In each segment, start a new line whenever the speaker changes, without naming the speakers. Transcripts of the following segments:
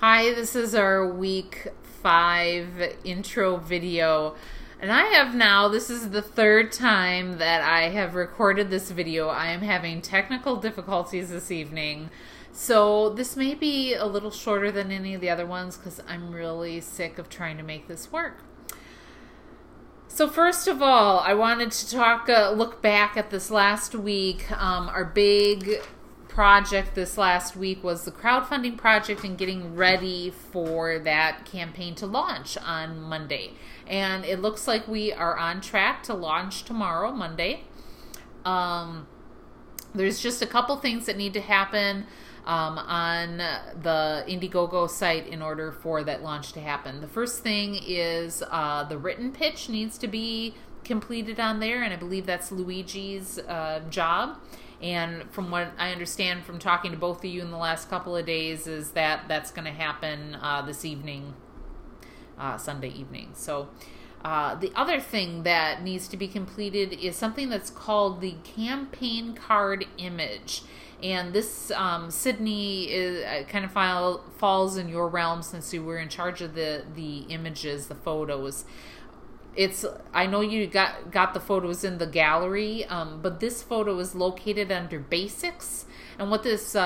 Hi, this is our week 5 intro video. And I have now, this is the third time that I have recorded this video. I am having technical difficulties this evening. So this may be a little shorter than any of the other ones because I'm really sick of trying to make this work. So first of all, I wanted to look back at this last week. Our big project this last week was the crowdfunding project and getting ready for that campaign to launch on Monday. And it looks like we are on track to launch tomorrow, Monday. There's just a couple things that need to happen on the Indiegogo site in order for that launch to happen. The first thing is the written pitch needs to be completed on there, and I believe that's Luigi's job. And from what I understand from talking to both of you in the last couple of days is that that's going to happen this evening, Sunday evening. So the other thing that needs to be completed is something that's called the campaign card image. And this, Sydney, kind of falls in your realm since you were in charge of the images, the photos. I know you got the photos in the gallery, but this photo is located under basics. And what this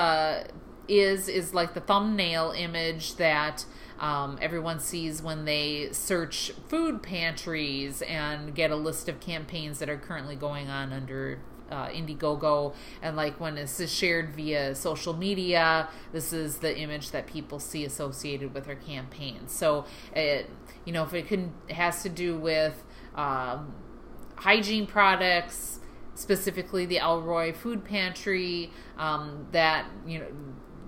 is like the thumbnail image that everyone sees when they search food pantries and get a list of campaigns that are currently going on under Indiegogo. And like when this is shared via social media, this is the image that people see associated with our campaign. So if it has to do with hygiene products, specifically the Elroy Food Pantry,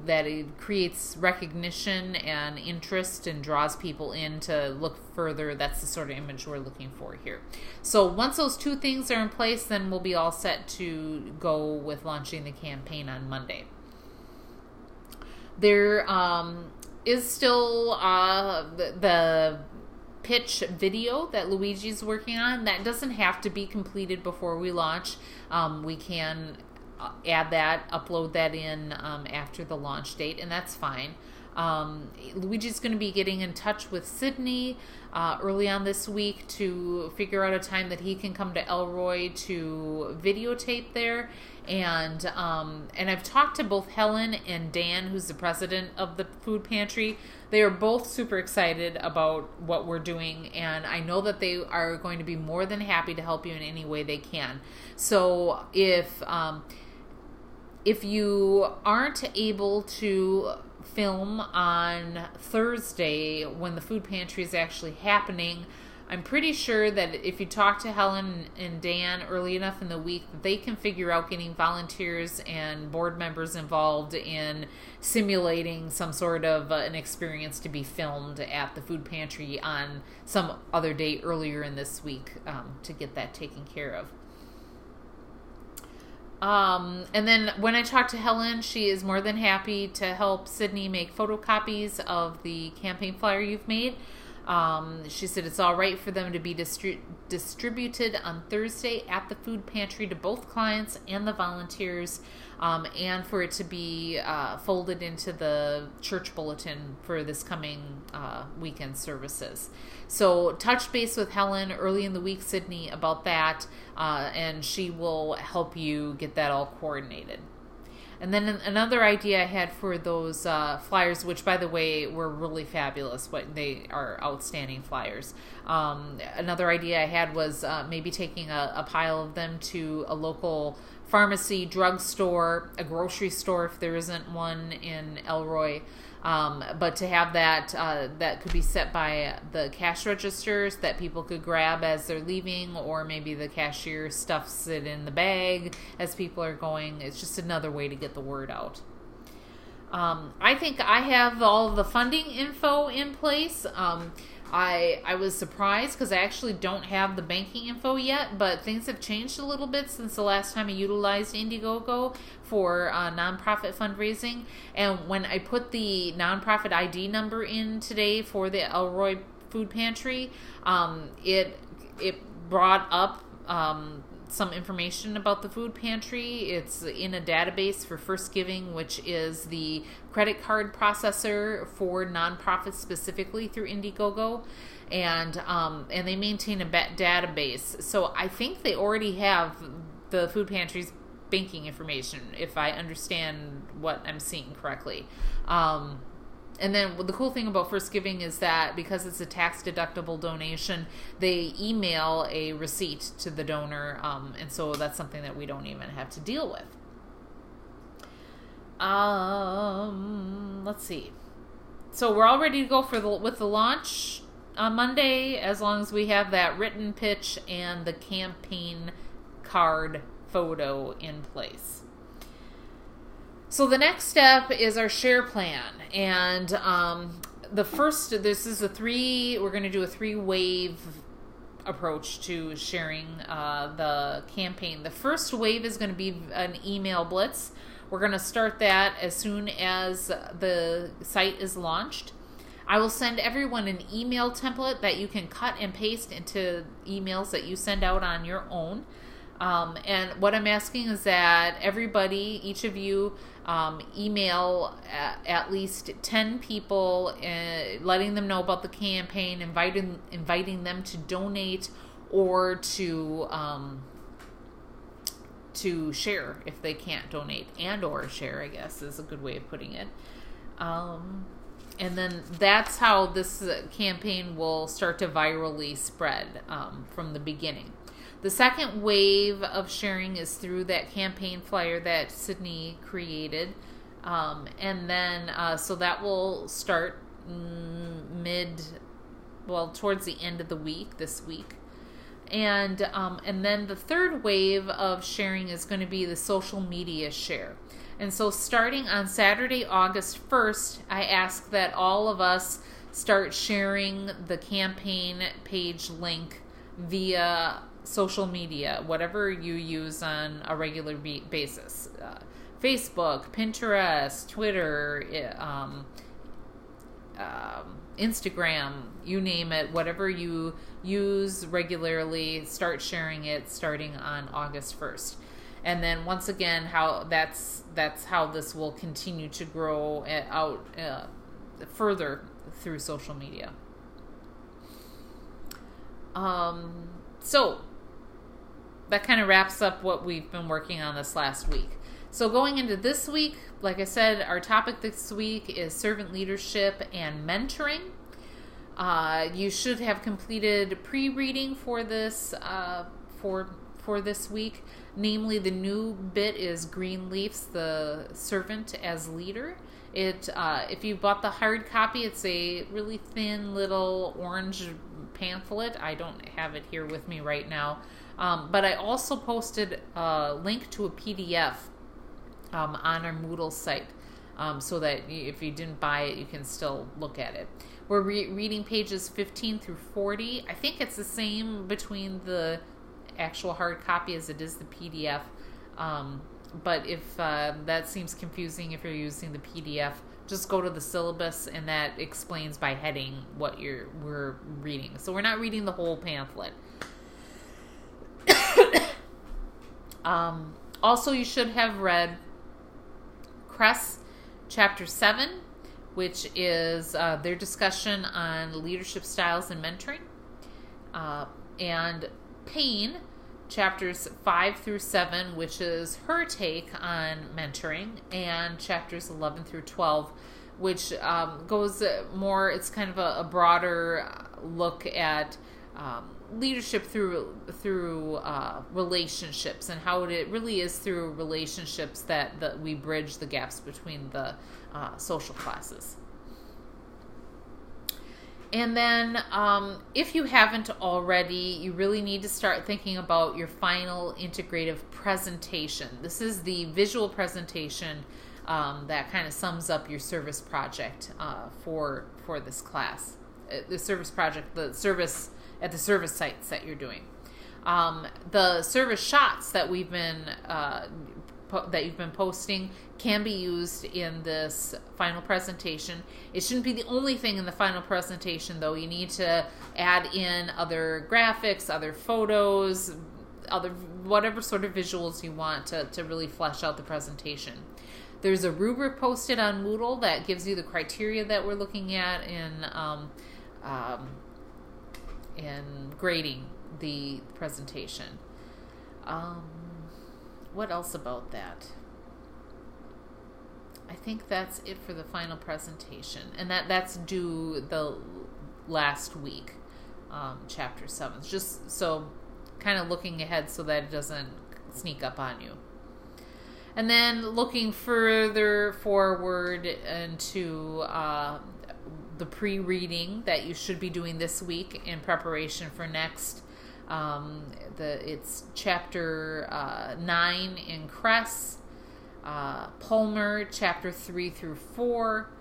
that it creates recognition and interest and draws people in to look further. That's the sort of image we're looking for here. So once those two things are in place, then we'll be all set to go with launching the campaign on Monday. There is still the pitch video that Luigi's working on. That doesn't have to be completed before we launch. We can add that, upload that in after the launch date, and that's fine. Luigi's going to be getting in touch with Sydney early on this week to figure out a time that he can come to Elroy to videotape there. And I've talked to both Helen and Dan, who's the president of the food pantry. They are both super excited about what we're doing, and I know that they are going to be more than happy to help you in any way they can. So if you aren't able to film on Thursday when the food pantry is actually happening, I'm pretty sure that if you talk to Helen and Dan early enough in the week, they can figure out getting volunteers and board members involved in simulating some sort of an experience to be filmed at the food pantry on some other day earlier in this week to get that taken care of. And then when I talked to Helen, she is more than happy to help Sydney make photocopies of the campaign flyer you've made. She said it's all right for them to be distributed on Thursday at the food pantry to both clients and the volunteers, and for it to be folded into the church bulletin for this coming weekend services. So touch base with Helen early in the week, Sydney, about that, and she will help you get that all coordinated. And then another idea I had for those flyers, which, by the way, were really fabulous. They are outstanding flyers. Another idea I had was maybe taking a pile of them to a local pharmacy, drugstore, a grocery store if there isn't one in Elroy. But to have that could be set by the cash registers that people could grab as they're leaving, or maybe the cashier stuffs it in the bag as people are going. It's just another way to get the word out. I think I have all the funding info in place. I was surprised because I actually don't have the banking info yet, but things have changed a little bit since the last time I utilized Indiegogo for nonprofit fundraising. And when I put the nonprofit ID number in today for the Elroy Food Pantry, it brought up some information about the food pantry. It's in a database for First Giving, which is the credit card processor for nonprofits specifically through Indiegogo, and they maintain a database. So I think they already have the food pantry's banking information, if I understand what I'm seeing correctly. And then the cool thing about First Giving is that because it's a tax-deductible donation, they email a receipt to the donor, and so that's something that we don't even have to deal with. Let's see. So we're all ready to go with the launch on Monday, as long as we have that written pitch and the campaign card photo in place. So the next step is our share plan, and we're going to do a 3-wave approach to sharing the campaign. The first wave is going to be an email blitz. We're going to start that as soon as the site is launched. I will send everyone an email template that you can cut and paste into emails that you send out on your own. And what I'm asking is that everybody, each of you, email at least 10 people, letting them know about the campaign, inviting them to donate or to share if they can't donate, and or share, I guess is a good way of putting it. And then that's how this campaign will start to virally spread from the beginning. The second wave of sharing is through that campaign flyer that Sydney created. And then, so that will start towards the end of the week, this week. And then the third wave of sharing is going to be the social media share. And so starting on Saturday, August 1st, I ask that all of us start sharing the campaign page link via social media, whatever you use on a regular basis. Facebook, Pinterest, Twitter, Instagram, you name it, whatever you use regularly, start sharing it starting on August 1st. And then once again, that's how this will continue to grow out further through social media. So that kind of wraps up what we've been working on this last week. So going into this week, like I said, our topic this week is servant leadership and mentoring. You should have completed pre-reading for this for this week. Namely, the new bit is Greenleaf's The Servant as Leader. If you bought the hard copy, it's a really thin little orange pamphlet. I don't have it here with me right now. But I also posted a link to a PDF on our Moodle site, so that if you didn't buy it, you can still look at it. We're reading pages 15 through 40. I think it's the same between the actual hard copy as it is the PDF. But if that seems confusing, if you're using the PDF, just go to the syllabus, and that explains by heading what we're reading. So we're not reading the whole pamphlet. Also, you should have read Cress Chapter 7, which is their discussion on leadership styles and mentoring. And Payne, Chapters 5 through 7, which is her take on mentoring, and Chapters 11 through 12, which goes more, it's kind of a broader look at leadership through relationships, and how it really is through relationships that we bridge the gaps between the social classes. And then if you haven't already, you really need to start thinking about your final integrative presentation. This is the visual presentation that kind of sums up your service project for this class. The service project, the service at the service sites that you're doing. The service shots that you've been posting can be used in this final presentation. It shouldn't be the only thing in the final presentation, though. You need to add in other graphics, other photos, other whatever sort of visuals you want to really flesh out the presentation. There's a rubric posted on Moodle that gives you the criteria that we're looking at in grading the presentation. What else about that? I think that's it for the final presentation, and that's due the last week, chapter 7. Just so kind of looking ahead so that it doesn't sneak up on you. And then looking further forward into the pre-reading that you should be doing this week in preparation for next. It's chapter 9 in Cress, Palmer chapter 3 through 4,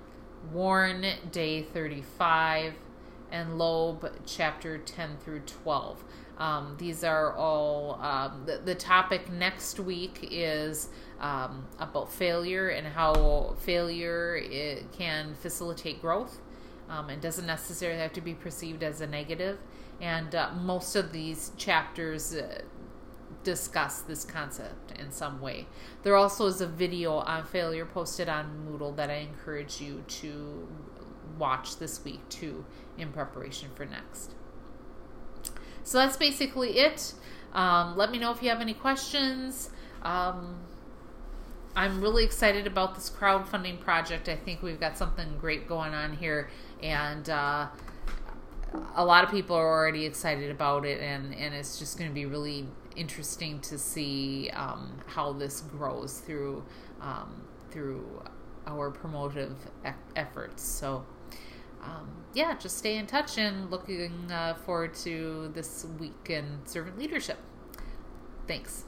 Warren day 35, and Loeb chapter 10 through 12. These are all the topic next week is about failure and how failure can facilitate growth. It doesn't necessarily have to be perceived as a negative. And most of these chapters discuss this concept in some way. There also is a video on failure posted on Moodle that I encourage you to watch this week too in preparation for next. So that's basically it. Let me know if you have any questions. I'm really excited about this crowdfunding project. I think we've got something great going on here, and a lot of people are already excited about it, and it's just going to be really interesting to see how this grows through our promotive efforts. So just stay in touch, and looking forward to this week in servant leadership. Thanks.